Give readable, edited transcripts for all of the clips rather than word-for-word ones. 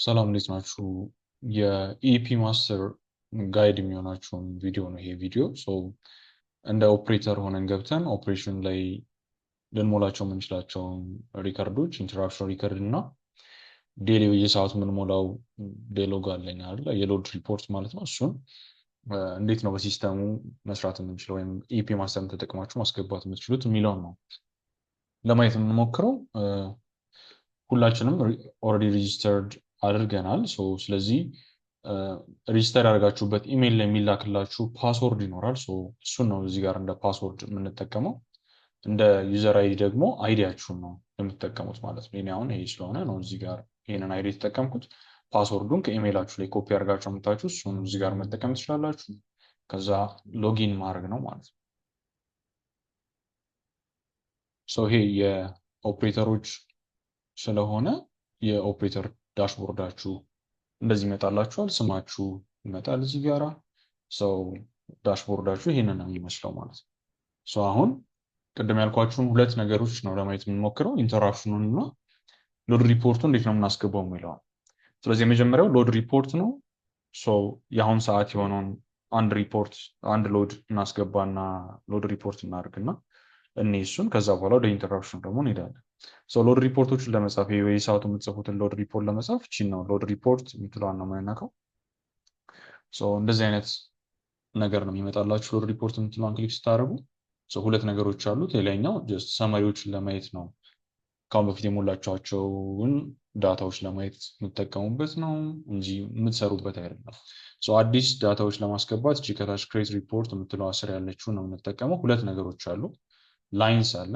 ሰላም እንዴት ናችሁ? የኢፒ ማስተር ጋይድ የሚሆናችሁን ቪዲዮ ነው ይሄ ቪዲዮ። እንደ ኦፕሬተር ሆነን ገብተን ኦፕሬሽን ላይ ልንሞላቸው የምንችላቸውን ሪከርዶች ኢንተራክሽን ሪከርድ እና ዴሊ በየሰዓቱ የምንሞላው ዴሎግ አለኝ አይደል? የሎድ ሪፖርት ማለት ነው። እሱን እንዴት ነው በሲስተሙ መስራት የምንችለው ወይም ኢፒ ማስተርን ተጠቅማችሁ ማስገባት የምትችሉት የሚለውን ነው ለማየት የምንሞክረው። ሁላችንም ኦልሬዲ ሬጂስተርድ አድርገናል። ስለዚህ ሬጂስተር ያደርጋችሁበት ኢሜይል ላይ የሚላክላችሁ ፓስወርድ ይኖራል። እሱን ነው እዚህ ጋር እንደ ፓስወርድ የምንጠቀመው። እንደ ዩዘር አይዲ ደግሞ አይዲያችሁን ነው የምትጠቀሙት ማለት ነው። እኔ አሁን ይሄ ስለሆነ ነው እዚህ ጋር ይሄንን አይዲ የተጠቀምኩት። ፓስወርዱን ከኢሜይላችሁ ላይ ኮፒ አድርጋችሁ አምጥታችሁ እሱን እዚህ ጋር መጠቀም ትችላላችሁ። ከዛ ሎጊን ማድረግ ነው ማለት ነው። ይሄ የኦፕሬተሮች ስለሆነ የኦፕሬተር ዳሽቦርዳችሁ እንደዚህ ይመጣላችኋል። ስማችሁ ይመጣል እዚህ ጋራ። ዳሽቦርዳችሁ ይሄንን ነው የሚመስለው ማለት ነው። አሁን ቅድም ያልኳችሁን ሁለት ነገሮች ነው ለማየት የምንሞክረው፣ ኢንተራክሽኑን እና ሎድ ሪፖርቱ እንዴት ነው የምናስገባው የሚለው። ስለዚህ የመጀመሪያው ሎድ ሪፖርት ነው። የአሁን ሰዓት የሆነውን አንድ ሎድ እናስገባና ሎድ ሪፖርት እናደርግና እኔ እሱን ከዛ በኋላ ወደ ኢንተራክሽኑ ደግሞ እንሄዳለን። ሎድ ሪፖርቶችን ለመጻፍ የሰዓቱ የምትጽፉትን ሎድ ሪፖርት ለመጻፍ እቺን ነው ሎድ ሪፖርት የምትለዋን ነው የምንነካው። እንደዚህ አይነት ነገር ነው የሚመጣላችሁ። ሎድ ሪፖርት የምትለዋን ክሊክ ስታደርጉ ሁለት ነገሮች አሉት። ሌላኛው ጀስት ሰማሪዎችን ለማየት ነው። ከአሁን በፊት የሞላችኋቸውን ዳታዎች ለማየት የምትጠቀሙበት ነው እንጂ የምትሰሩበት አይደለም። አዲስ ዳታዎች ለማስገባት እቺ ከታች ክሬት ሪፖርት የምትለው ስር ያለችው ነው የምንጠቀመው። ሁለት ነገሮች አሉ። ላይንስ አለ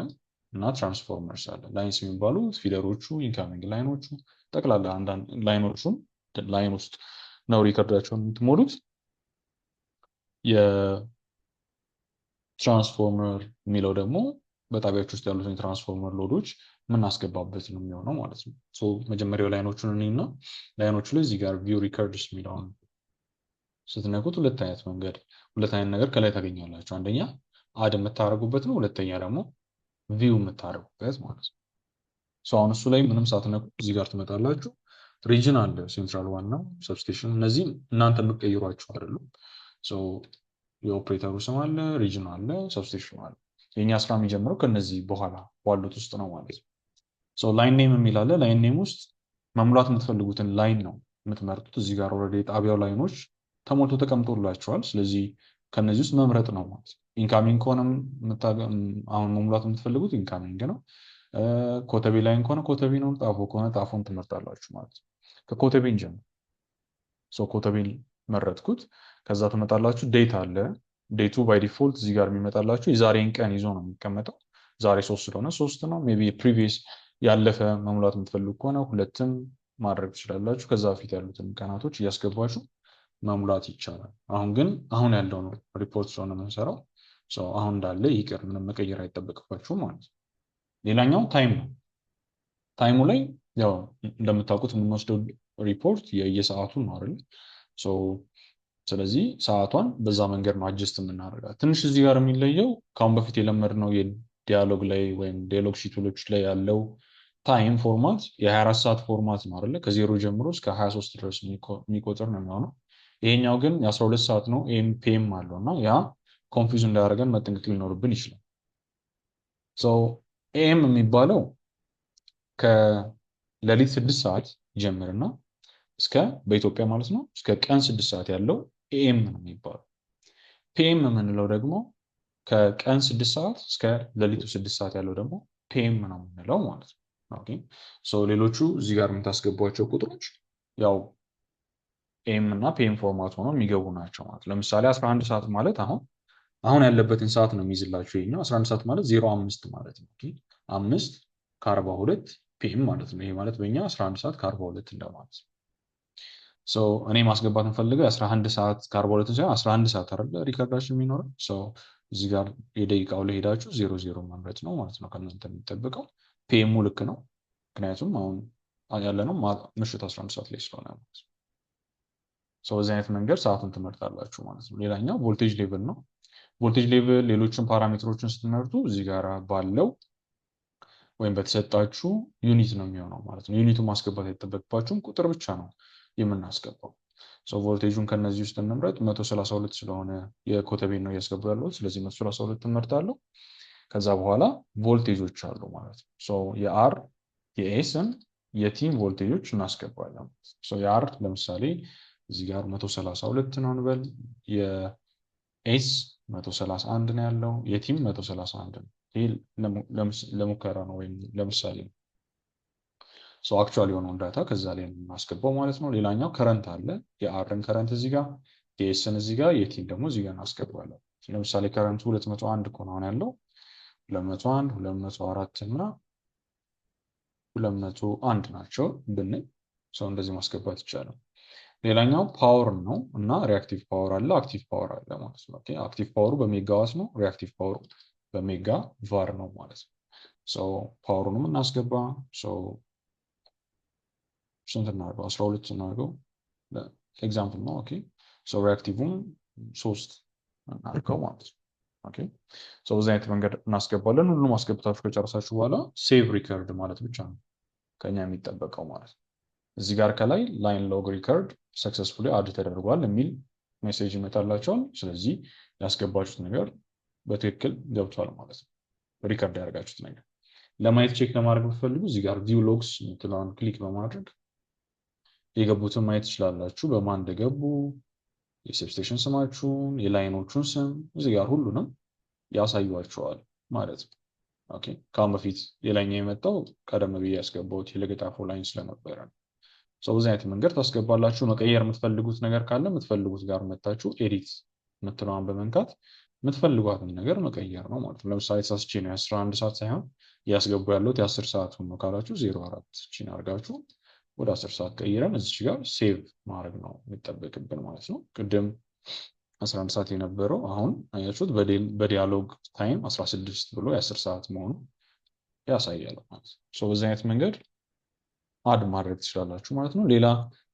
እና ትራንስፎርመርስ አለ። ላይንስ የሚባሉት ፊደሮቹ ኢንካሚንግ ላይኖቹ ጠቅላላ አንዳንድ ላይኖቹን ላይን ውስጥ ነው ሪከርዳቸውን የምትሞሉት። የትራንስፎርመር የሚለው ደግሞ በጣቢያዎች ውስጥ ያሉትን የትራንስፎርመር ሎዶች የምናስገባበት ነው የሚሆነው ማለት ነው። መጀመሪያው ላይኖቹን እኔና ላይኖቹ ላይ እዚህ ጋር ቪው ሪከርድስ የሚለውን ስትነኩት ሁለት አይነት ነገር ከላይ ታገኛላችሁ። አንደኛ አድ የምታደርጉበት ነው። ሁለተኛ ደግሞ ቪው የምታደርጉበት ማለት ነው። አሁን እሱ ላይ ምንም ሳትነኩ እዚህ ጋር ትመጣላችሁ። ሪጅን አለ፣ ሴንትራል ዋናው፣ ሰብስቴሽን። እነዚህ እናንተ የምትቀይሯቸው አይደሉም። የኦፕሬተሩ ስም አለ፣ ሪጅን አለ፣ ሰብስቴሽን አለ። የኛ ስራ የሚጀምረው ከነዚህ በኋላ ባሉት ውስጥ ነው ማለት ነው። ላይን ኔም የሚል አለ። ላይን ኔም ውስጥ መሙላት የምትፈልጉትን ላይን ነው የምትመርጡት። እዚህ ጋር ኦልሬዲ የጣቢያው ላይኖች ተሞልቶ ተቀምጦላቸዋል። ስለዚህ ከነዚህ ውስጥ መምረጥ ነው ማለት ነው። ኢንካሚንግ ከሆነ አሁን መሙላት የምትፈልጉት ኢንካሚንግ ነው። ኮተቤ ላይን ከሆነ ኮተቤ ነው። ጣፎ ከሆነ ጣፎን ትመርጣላችሁ ማለት ነው። ከኮተቤ እንጀምር። ኮተቤን መረጥኩት። ከዛ ትመጣላችሁ። ዴት አለ። ዴቱ ባይ ዲፎልት እዚህ ጋር የሚመጣላችሁ የዛሬን ቀን ይዞ ነው የሚቀመጠው። ዛሬ 3 ስለሆነ 3 ነው። ሜይ ቢ ፕሪቪየስ ያለፈ መሙላት የምትፈልጉ ከሆነ 2ም ማድረግ ትችላላችሁ። ከዛ በፊት ያሉትን ቀናቶች እያስገባችሁ መሙላት ይቻላል። አሁን ያለው ነው ሪፖርት ስለሆነ የምንሰራው። አሁን እንዳለ ይቅር፣ ምንም መቀየር አይጠበቅባችሁም ማለት ነው። ሌላኛው ታይም ነው። ታይሙ ላይ ያው እንደምታውቁት የምንወስደው ሪፖርት የየሰዓቱን ነው አይደል? ስለዚህ ሰዓቷን በዛ መንገድ ነው አጀስት የምናደርጋት። ትንሽ እዚህ ጋር የሚለየው ከአሁን በፊት የለመድነው የዲያሎግ ላይ ወይም ዲያሎግ ሺቶች ላይ ያለው ታይም ፎርማት የ24 ሰዓት ፎርማት ነው አይደለ? ከዜሮ ጀምሮ እስከ 23 ድረስ የሚቆጥር ነው የሚሆነው። ይሄኛው ግን የ12 ሰዓት ነው። ኤም ፒኤም አለው እና ያ ኮንፊውዝ እንዳያደርገን መጠንቀቅ ሊኖርብን ይችላል። ኤም የሚባለው ከሌሊት 6 ሰዓት ይጀምርና እስከ በኢትዮጵያ ማለት ነው እስከ ቀን 6 ሰዓት ያለው ኤም ነው የሚባለው። ፒኤም የምንለው ደግሞ ከቀን 6 ሰዓት እስከ ሌሊቱ 6 ሰዓት ያለው ደግሞ ፒኤም ነው የምንለው ማለት ነው። ኦኬ ሌሎቹ እዚህ ጋር የምታስገቧቸው ቁጥሮች ያው ኤም እና ፒኤም ፎርማት ሆነው የሚገቡ ናቸው ማለት። ለምሳሌ 11 ሰዓት ማለት አሁን ያለበትን ሰዓት ነው የሚይዝላችሁ። ይሄኛው 11 ሰዓት ማለት 05 ማለት ነው። 5:42 ፒኤም ማለት ነው። ይሄ ማለት በእኛ 11 ሰዓት ከ42 እንደማለት ነው። እኔ ማስገባት እንፈልገው 11 ሰዓት ከ42 ሳይሆን 11 ሰዓት አይደለ ሪከርዳችን የሚኖረው። እዚህ ጋር የደቂቃው ላይ ሄዳችሁ 00 መምረጥ ነው ማለት ነው ከእናንተ የሚጠብቀው። ፒኤሙ ልክ ነው፣ ምክንያቱም አሁን ያለነው ምሽት 11 ሰዓት ላይ ስለሆነ ማለት ነው። በዚህ አይነት መንገድ ሰዓቱን ትመርጣላችሁ ማለት ነው። ሌላኛው ቮልቴጅ ሌቭል ነው። ቮልቴጅ ሌቭል ሌሎችን ፓራሜትሮችን ስትመርጡ እዚህ ጋር ባለው ወይም በተሰጣችሁ ዩኒት ነው የሚሆነው ማለት ነው። ዩኒቱ ማስገባት የተጠበቅባችሁን ቁጥር ብቻ ነው የምናስገባው። ቮልቴጁን ከነዚህ ውስጥ እንምረጥ። 132 ስለሆነ የኮተቤን ነው እያስገቡ ያለው። ስለዚህ 132 እንመርጣለሁ። ከዛ በኋላ ቮልቴጆች አሉ ማለት ነው። የአር የኤስን የቲም ቮልቴጆች እናስገባለን። የአር ለምሳሌ እዚህ ጋር 132 ነው እንበል። የኤስ 131 ነው ያለው። የቲም 131 ነው። ይህ ለሙከራ ነው ወይም ለምሳሌ ነው። አክቹዋሊ የሆነውን ዳታ ከዛ ላይ እናስገባው ማለት ነው። ሌላኛው ከረንት አለ። የአርን ከረንት እዚህ ጋር፣ የኤስን እዚህ ጋር፣ የቲን ደግሞ እዚህ ጋር እናስገባለን። ለምሳሌ ከረንቱ 201 ከሆነ አሁን ያለው 201፣ 204 እና 201 ናቸው ብንል እንደዚህ ማስገባት ይቻላል። ሌላኛው ፓወር ነው እና ሪአክቲቭ ፓወር አለ፣ አክቲቭ ፓወር አለ ማለት ነው። አክቲቭ ፓወሩ በሜጋዋት ነው፣ ሪአክቲቭ ፓወሩ በሜጋ ቫር ነው ማለት ነው። ፓወሩንም እናስገባ። ስንት እናድርገው? 12 እናድርገው ኤግዛምፕል ነው። ሪአክቲቭም 3 እናድርገው ማለት ነው። በዚህ አይነት መንገድ እናስገባለን። ሁሉም አስገብታችሁ ከጨረሳችሁ በኋላ ሴቭ ሪከርድ ማለት ብቻ ነው ከኛ የሚጠበቀው ማለት ነው። እዚህ ጋር ከላይ ላይን ሎግ ሪከርድ ሰክሰስፉሊ አድ ተደርጓል የሚል ሜሴጅ ይመጣላቸዋል። ስለዚህ ያስገባችሁት ነገር በትክክል ገብቷል ማለት ነው። ሪከርድ ያደርጋችሁት ነገር ለማየት ቼክ ለማድረግ ብትፈልጉ እዚህ ጋር ቪው ሎግስ የምትለውን ክሊክ በማድረግ የገቡትን ማየት ትችላላችሁ። በማን እንደገቡ፣ የሰብስቴሽን ስማችሁን፣ የላይኖቹን ስም እዚህ ጋር ሁሉንም ያሳዩዋቸዋል ማለት ነው። ከአሁን በፊት የላይኛው የመጣው ቀደም ብዬ ያስገባሁት የለገጣፎ ላይን ስለነበረ ነው። በዚህ አይነት መንገድ ታስገባላችሁ። መቀየር የምትፈልጉት ነገር ካለ የምትፈልጉት ጋር መታችሁ ኤዲት የምትለዋን በመንካት የምትፈልጓትን ነገር መቀየር ነው ማለት ነው። ለምሳሌ ተሳስቼ ነው የ11 ሰዓት ሳይሆን እያስገቡ ያለሁት የ10 ሰዓት ነው ካላችሁ 04 ቺን አድርጋችሁ ወደ 10 ሰዓት ቀይረን እዚች ጋር ሴቭ ማድረግ ነው የሚጠበቅብን ማለት ነው። ቅድም 11 ሰዓት የነበረው አሁን አያችሁት በዲያሎግ ታይም 16 ብሎ የ10 ሰዓት መሆኑ ያሳያል ማለት ነው። በዚህ አይነት መንገድ አድ ማድረግ ትችላላችሁ ማለት ነው። ሌላ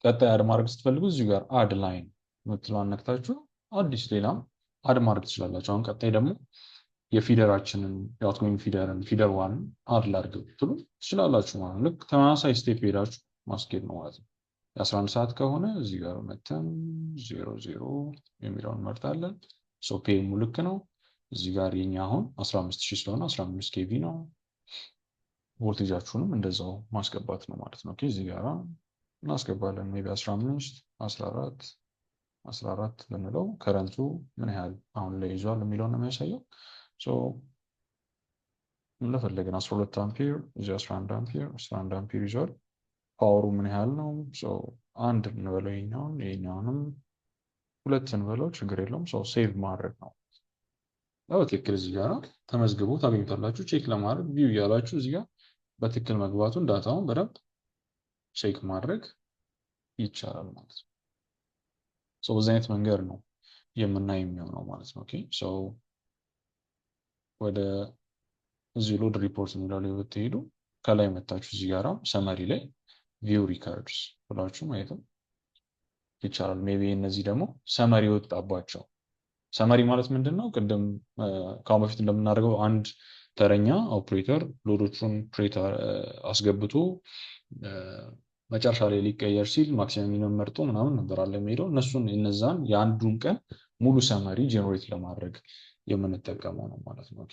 ቀጣይ አድ ማድረግ ስትፈልጉ እዚሁ ጋር አድ ላይን ምትለዋን ነክታችሁ አዲስ ሌላም አድ ማድረግ ትችላላችሁ። አሁን ቀጣይ ደግሞ የፊደራችንን የአውትጎይንግ ፊደር ዋን አድ ላድርግ ብትሉ ትችላላችሁ ማለት ነው። ልክ ተመሳሳይ ስቴፕ ሄዳችሁ ማስኬድ ነው ማለት ነው። የ11 ሰዓት ከሆነ እዚህ ጋር መተን 00 የሚለውን እንመርጣለን። ፔሙ ልክ ነው። እዚህ ጋር የኛ አሁን 15000 ስለሆነ 15 ኬቪ ነው። ቮልቴጃችሁንም እንደዛው ማስገባት ነው ማለት ነው። እዚህ ጋር እናስገባለን። ሜይ ቢ 15 14 ብንለው ከረንቱ ምን ያህል አሁን ላይ ይዟል የሚለውን ነው የሚያሳየው። እንደፈለግን 12 አምፒር እዚህ 11 አምፒር ይዟል። ፓወሩ ምን ያህል ነው? አንድ እንበለው ይሄኛውንም 2 እንበለው ችግር የለውም። ሴቭ ማድረግ ነው። በትክክል እዚህ ጋር ተመዝግቦ ታገኙታላችሁ። ቼክ ለማድረግ ቪው እያላችሁ እዚህ ጋር በትክክል መግባቱን ዳታውን በደንብ ቼክ ማድረግ ይቻላል ማለት ነው። በዚህ አይነት መንገድ ነው የምናየው የሚሆነው ማለት ነው። ወደ እዚህ ሎድ ሪፖርት የሚለው ላይ ብትሄዱ ከላይ መታችሁ እዚህ ጋር ሰመሪ ላይ ቪው ሪከርድስ ብላችሁ ማየትም ይቻላል። ሜይ ቢ እነዚህ ደግሞ ሰመሪ ወጣባቸው። ሰመሪ ማለት ምንድን ነው? ቅድም ከአሁን በፊት እንደምናደርገው አንድ ተረኛ ኦፕሬተር ሎዶቹን ክሬት አስገብቶ መጨረሻ ላይ ሊቀየር ሲል ማክሲመም መርጦ ምናምን ነበር አለ የሚሄደው። እነዛን የአንዱን ቀን ሙሉ ሰመሪ ጄኔሬት ለማድረግ የምንጠቀመው ነው ማለት ነው።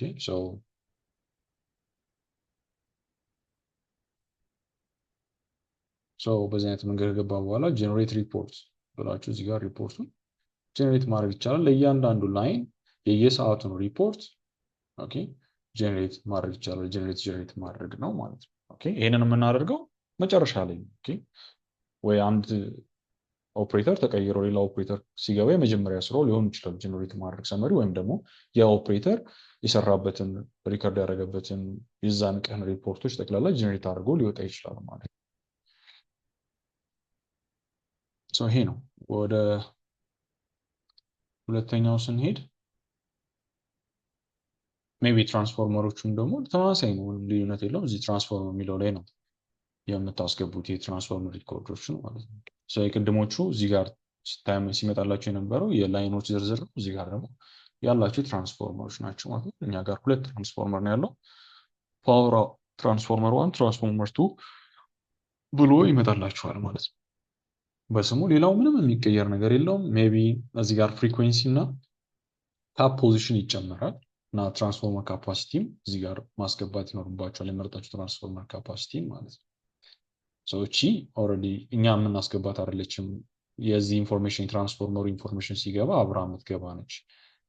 በዚህ አይነት መንገድ ገባ በኋላ ጄኔሬት ሪፖርት ብላችሁ እዚህ ጋር ሪፖርቱን ጄኔሬት ማድረግ ይቻላል። ለእያንዳንዱ ላይን የየሰዓቱን ሪፖርት ጄኔሬት ማድረግ ይቻላል። ጄኔሬት ማድረግ ነው ማለት ነው። ይሄንን የምናደርገው መጨረሻ ላይ ወይ አንድ ኦፕሬተር ተቀይሮ ሌላ ኦፕሬተር ሲገባ የመጀመሪያ ስራው ሊሆን ይችላል ጄኔሬት ማድረግ ሰመሪ፣ ወይም ደግሞ የኦፕሬተር የሰራበትን ሪከርድ ያደረገበትን የዛን ቀን ሪፖርቶች ጠቅላላ ጄኔሬት አድርጎ ሊወጣ ይችላል ማለት ነው። ይሄ ነው። ወደ ሁለተኛው ስንሄድ ሜይ ቢ ትራንስፎርመሮቹም ደግሞ ተመሳሳይ ነው፣ ልዩነት የለውም። እዚህ ትራንስፎርመር የሚለው ላይ ነው የምታስገቡት የትራንስፎርመር ሪኮርዶችን ማለት ነው። የቅድሞቹ እዚህ ጋር ሲመጣላቸው የነበረው የላይኖች ዝርዝር ነው። እዚህ ጋር ደግሞ ያላቸው ትራንስፎርመሮች ናቸው ማለት ነው። እኛ ጋር 2 ትራንስፎርመር ነው ያለው። ትራንስፎርመር 1 ትራንስፎርመር 2 ብሎ ይመጣላችኋል ማለት ነው በስሙ። ሌላው ምንም የሚቀየር ነገር የለውም። ሜቢ እዚህ ጋር ፍሪኩዌንሲ እና ታፕ ፖዚሽን ይጨመራል እና ትራንስፎርመር ካፓሲቲም እዚህ ጋር ማስገባት ይኖርባቸዋል። የመረጣችሁ ትራንስፎርመር ካፓሲቲ ማለት ነው። እቺ ኦልሬዲ እኛ የምናስገባት አይደለችም። የዚህ ኢንፎርሜሽን የትራንስፎርመሩ ኢንፎርሜሽን ሲገባ አብራ የምትገባ ነች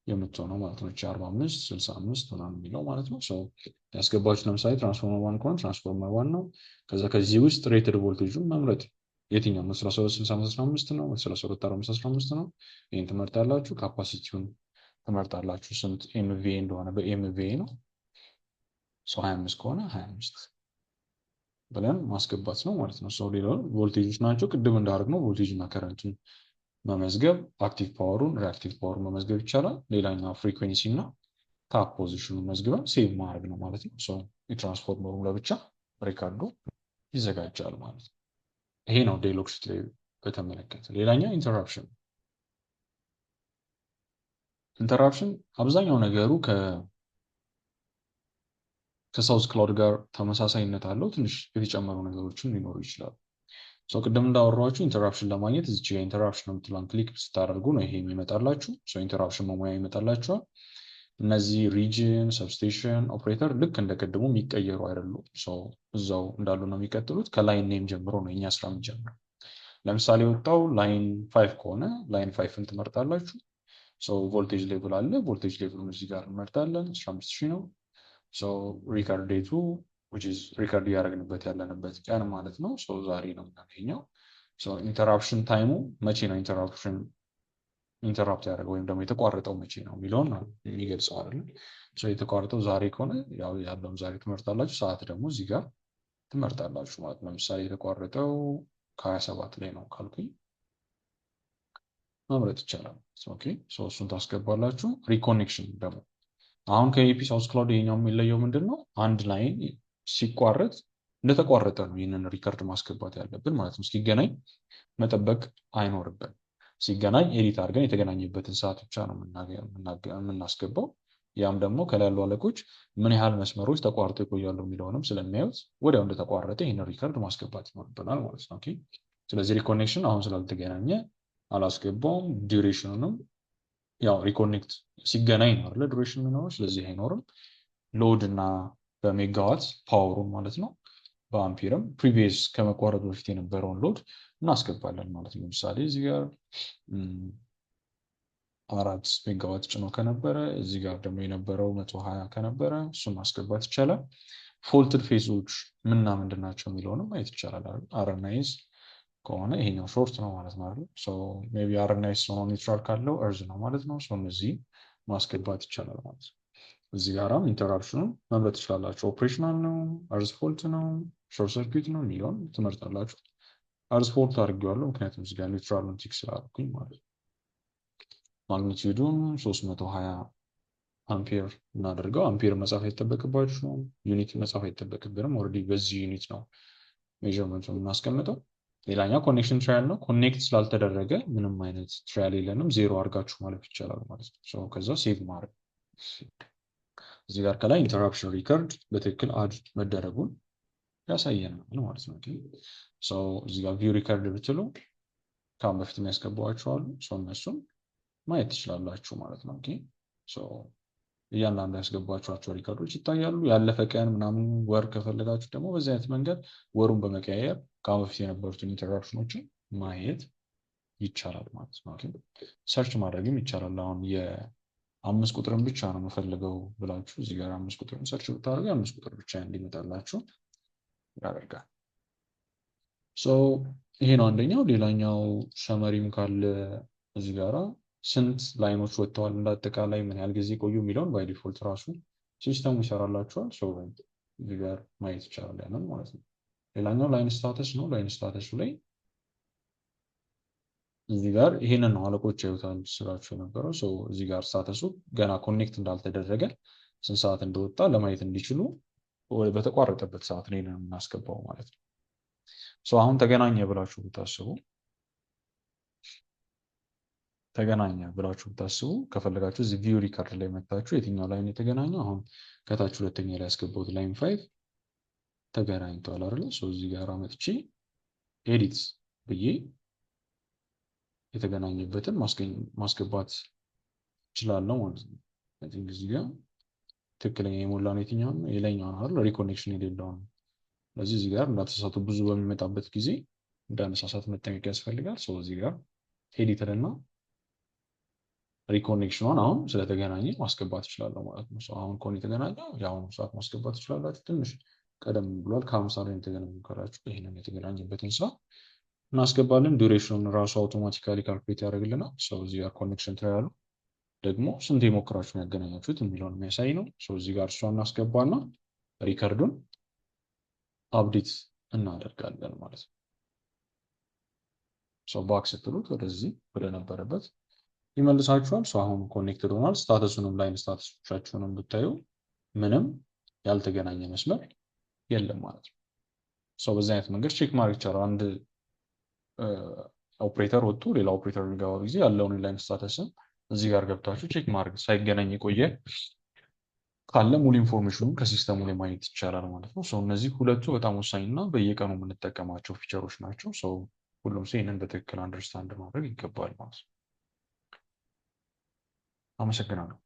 የምትሆነው ማለት ነው። 45 65 ምናምን የሚለው ማለት ነው። ያስገባችሁ ለምሳሌ ትራንስፎርመር ዋን ከሆነ ትራንስፎርመር ዋን ነው። ከዚህ ውስጥ ሬትድ ቮልቴጁን መምረጥ የትኛው 1265 ነው 124515 ነው። ይህን ትመርጣላችሁ። ካፓሲቲውን ትመርጣላችሁ። ስንት ኤምቪኤ እንደሆነ በኤምቪኤ ነው። 25 ከሆነ 25 ብለን ማስገባት ነው ማለት ነው። ሌላው ቮልቴጆች ናቸው። ቅድም እንዳደረግነው ቮልቴጅ እና ከረንቱን መመዝገብ፣ አክቲቭ ፓወሩን ሪአክቲቭ ፓወሩን መመዝገብ ይቻላል። ሌላኛው ፍሪኩዌንሲ እና ታፕ ፖዚሽኑን መዝግበን ሴቭ ማድረግ ነው ማለት ነው። የትራንስፎርመሩ ለብቻ ሪካርዶ ይዘጋጃል ማለት ነው። ይሄ ነው ዴሎክስ ላይ በተመለከተ። ሌላኛው ኢንተራፕሽን አብዛኛው ነገሩ ከሳውዝ ክላውድ ጋር ተመሳሳይነት አለው። ትንሽ የተጨመሩ ነገሮችን ሊኖሩ ይችላሉ። ቅድም እንዳወራችሁ ኢንተራፕሽን ለማግኘት እዚች ጋር ኢንተራፕሽን የምትለውን ክሊክ ስታደርጉ ነው ይሄ የሚመጣላችሁ። ኢንተራፕሽን መሙያ ይመጣላችኋል። እነዚህ ሪጅን፣ ሰብስቴሽን፣ ኦፕሬተር ልክ እንደ ቅድሙ የሚቀየሩ አይደሉም። እዛው እንዳሉ ነው የሚቀጥሉት። ከላይን ኔም ጀምሮ ነው የኛ ስራ የሚጀምረው። ለምሳሌ የወጣው ላይን 5 ከሆነ ላይን 5ን ትመርጣላችሁ። ቮልቴጅ ሌቭል አለ። ቮልቴጅ ሌቭሉን እዚህ ጋር እንመርጣለን። 15000 ነው። ሪካርድ ዴቱ ሪካርድ እያደረግንበት ያለንበት ቀን ማለት ነው። ዛሬ ነው የምናገኘው። ኢንተራፕሽን ታይሙ መቼ ነው ኢንተራፕት ያደረገው ወይም ደግሞ የተቋረጠው መቼ ነው የሚለውን የሚገልጸው አይደለም። የተቋረጠው ዛሬ ከሆነ ያለውን ዛሬ ትመርጣላችሁ። ሰዓት ደግሞ እዚህ ጋር ትመርጣላችሁ ማለት ነው። ለምሳሌ የተቋረጠው ከ27 ላይ ነው ካልኩኝ መምረጥ ይቻላል። እሱን ታስገባላችሁ። ሪኮኔክሽን ደግሞ አሁን ከኤፒ ሳውዝ ክላውድ ይሄኛው የሚለየው ምንድን ነው? አንድ ላይን ሲቋረጥ እንደተቋረጠ ነው ይህንን ሪከርድ ማስገባት ያለብን ማለት ነው። እስኪገናኝ መጠበቅ አይኖርብን። ሲገናኝ ኤዲት አድርገን የተገናኘበትን ሰዓት ብቻ ነው የምናስገባው። ያም ደግሞ ከላይ ያሉ አለቆች ምን ያህል መስመሮች ተቋርጠው ይቆያሉ የሚለውንም ስለሚያዩት ወዲያው እንደተቋረጠ ይህንን ሪከርድ ማስገባት ይኖርብናል ማለት ነው። ስለዚህ ሪኮኔክሽን አሁን ስላልተገናኘ አላስገባውም። ዱሬሽኑንም ያው ሪኮኔክት ሲገናኝ ነው አይደል ዱሬሽን የሚኖረው። ስለዚህ አይኖርም። ሎድ እና በሜጋዋት ፓወሩን ማለት ነው። በአምፒርም ፕሪቪየስ ከመቋረጡ በፊት የነበረውን ሎድ እናስገባለን ማለት ነው። ለምሳሌ እዚህ ጋር 4 ሜጋዋት ጭኖ ከነበረ እዚህ ጋር ደግሞ የነበረው 120 ከነበረ እሱን ማስገባት ይቻላል። ፎልትድ ፌዞች ምንና ምንድን ናቸው የሚለውንም ማየት ይቻላል። አርናይዝ ከሆነ ይሄኛው ሾርት ነው ማለት ነው አይደል? ሜይ ቢ አርናይዝ ሆኖ ኒውትራል ካለው እርዝ ነው ማለት ነው። እነዚህ ማስገባት ይቻላል ማለት ነው። እዚህ ጋራም ኢንተራፕሽኑን መምረጥ ትችላላችሁ። ኦፕሬሽናል ነው፣ አርዝ ፎልት ነው፣ ሾርት ሰርኪት ነው የሚለውን ትመርጣላችሁ። አርዝ ፎልት አድርጌዋለሁ ምክንያቱም እዚህ ጋር ኒውትራሉን ቲክ ስላደረኩኝ ማለት ነው። ማግኒቲዩዱን 320 አምፔር እናደርገው። አምፔር መጻፍ አይጠበቅባችሁ ነው። ዩኒት መጻፍ አይጠበቅብንም። ኦልሬዲ በዚህ ዩኒት ነው ሜዥርመንቱን የምናስቀምጠው። ሌላኛው ኮኔክሽን ትራያል ነው። ኮኔክት ስላልተደረገ ምንም አይነት ትራያል የለንም። ዜሮ አድርጋችሁ ማለፍ ይቻላል ማለት ነው። ከዛ ሴቭ ማድረግ እዚህ ጋር ከላይ ኢንተራፕሽን ሪከርድ በትክክል አድ መደረጉን ያሳየናል ማለት ነው። እዚህ ጋር ቪው ሪከርድ ብትሉ ከአሁን በፊት የሚያስገባዋቸው አሉ። እነሱም ማየት ትችላላችሁ ማለት ነው። እያንዳንዱ ያስገባችኋቸው ሪከርዶች ይታያሉ። ያለፈ ቀን ምናምን ወር ከፈለጋችሁ ደግሞ በዚህ አይነት መንገድ ወሩን በመቀያየር ከአሁን በፊት የነበሩትን ኢንተራፕሽኖችን ማየት ይቻላል ማለት ነው። ሰርች ማድረግም ይቻላል። አሁን የ5 ቁጥርን ብቻ ነው የምፈልገው ብላችሁ እዚህ ጋር 5 ቁጥርን ሰርች ብታደርጉ 5 ቁጥር ብቻ እንዲመጣላችሁ ያደርጋል። ይሄ ነው አንደኛው። ሌላኛው ሰመሪም ካለ እዚህ ጋራ ስንት ላይኖች ወጥተዋል እንዳጠቃላይ ምን ያህል ጊዜ ቆዩ የሚለውን ባይ ዲፎልት ራሱ ሲስተሙ ይሰራላችኋል። እዚህ ጋር ማየት ይቻላል ያንን ማለት ነው። ሌላኛው ላይን ስታተስ ነው። ላይን ስታተሱ ላይ እዚህ ጋር ይሄንን ነው አለቆች ያዩታል ስራቸው የነበረው። እዚህ ጋር ስታተሱ ገና ኮኔክት እንዳልተደረገ ስንት ሰዓት እንደወጣ ለማየት እንዲችሉ በተቋረጠበት ሰዓት ላይ ነው የምናስገባው ማለት ነው። አሁን ተገናኘ ብላችሁ ብታስቡ ከፈለጋችሁ እዚህ ቪው ሪከርድ ላይ መታችሁ የትኛው ላይን የተገናኘው አሁን ከታች ሁለተኛ ላይ ያስገባሁት ላይን 5 ተገናኝተዋል አይደለ? እዚህ ጋር መጥቼ ኤዲት ብዬ የተገናኘበትን ማስገባት እችላለሁ ማለት ነው። እዚህ ጋር ትክክለኛ የሞላውን የትኛው ነው? የላይኛው ነው አይደል? ሪኮኔክሽን የሌለው ነው። ስለዚህ እዚህ ጋር እንዳትሳሳቱ ብዙ በሚመጣበት ጊዜ እንዳነሳሳት መጠንቀቅ ያስፈልጋል። እዚህ ጋር ኤዲተር እና ሪኮኔክሽኗን አሁን ስለተገናኘ ማስገባት እችላለሁ ማለት ነው። አሁን ከሆነ የተገናኘው የአሁኑ ሰዓት ማስገባት ትችላላችሁ። ትንሽ ቀደም ብሏል። ከ50 ላይ የተገናኙ ካላችሁ ይህንን የተገናኘበትን ሰዓት እናስገባለን። ዱሬሽኑን ራሱ አውቶማቲካሊ ካልኩሌት ያደርግልናል። እዚህ ጋር ኮኔክሽን ትራያሉ ደግሞ ስንት የሞክራችሁ ያገናኛችሁት የሚለውን የሚያሳይ ነው። እዚህ ጋር እሷ እናስገባና ሪከርዱን አፕዴት እናደርጋለን ማለት ነው። ባክ ስትሉት ወደዚህ ወደ ነበረበት ይመልሳችኋል። አሁን ኮኔክትድ ሆኗል። ስታተሱንም ላይን ስታተሶቻችሁንም ብታዩ ምንም ያልተገናኘ መስመር የለም ማለት ነው። በዚህ አይነት መንገድ ቼክ ማድረግ ይቻላል። አንድ ኦፕሬተር ወጥቶ ሌላ ኦፕሬተር የሚገባ ጊዜ ያለውን ላይን ስታተስን እዚህ ጋር ገብታችሁ ቼክ ማድረግ ሳይገናኝ የቆየ ካለ ሙሉ ኢንፎርሜሽኑን ከሲስተሙ ላይ ማግኘት ይቻላል ማለት ነው። እነዚህ ሁለቱ በጣም ወሳኝ እና በየቀኑ የምንጠቀማቸው ፊቸሮች ናቸው። ሁሉም ሰው ይህንን በትክክል አንደርስታንድ ማድረግ ይገባል ማለት ነው። አመሰግናለሁ።